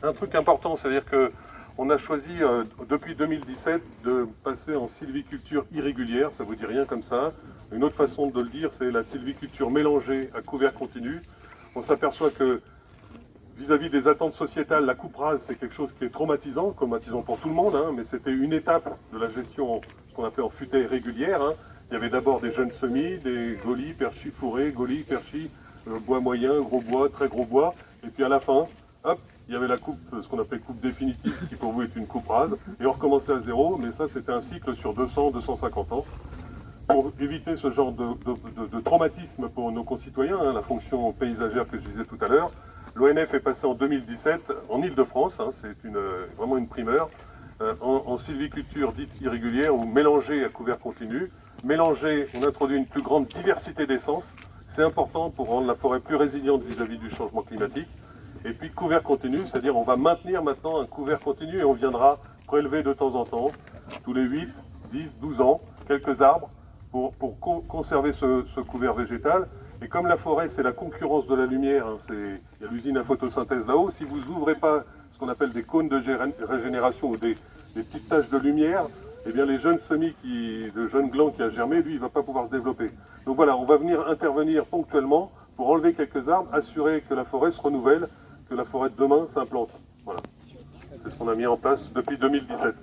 un truc important, c'est-à-dire qu'on a choisi depuis 2017 de passer en sylviculture irrégulière, ça ne vous dit rien comme ça. Une autre façon de le dire, c'est la sylviculture mélangée à couvert continu. On s'aperçoit que vis-à-vis des attentes sociétales, la coupe rase, c'est quelque chose qui est traumatisant pour tout le monde, hein, mais c'était une étape de la gestion, ce qu'on appelait en futaie régulière. Hein. Il y avait d'abord des jeunes semis, des golis, perchis fourrés, golis, perchis, bois moyen, gros bois, très gros bois, et puis à la fin, hop, il y avait la coupe, ce qu'on appelle coupe définitive, qui pour vous est une coupe rase, et on recommençait à zéro, mais ça c'était un cycle sur 200-250 ans. Pour éviter ce genre de traumatisme pour nos concitoyens, hein, la fonction paysagère que je disais tout à l'heure, l'ONF est passé en 2017 en Île-de-France, hein, c'est vraiment une primeur, en sylviculture dite irrégulière ou mélangée à couvert continu. Mélangée, on introduit une plus grande diversité d'essences, c'est important pour rendre la forêt plus résiliente vis-à-vis du changement climatique. Et puis couvert continu, c'est-à-dire on va maintenir maintenant un couvert continu et on viendra prélever de temps en temps, tous les 8, 10, 12 ans, quelques arbres pour conserver ce couvert végétal. Et comme la forêt, c'est la concurrence de la lumière, hein, il y a l'usine à photosynthèse là-haut, si vous n'ouvrez pas ce qu'on appelle des cônes de régénération ou des petites taches de lumière, eh bien les jeunes semis, le jeune gland qui a germé, lui, il ne va pas pouvoir se développer. Donc voilà, on va venir intervenir ponctuellement pour enlever quelques arbres, assurer que la forêt se renouvelle, que la forêt de demain s'implante. Voilà. C'est ce qu'on a mis en place depuis 2017.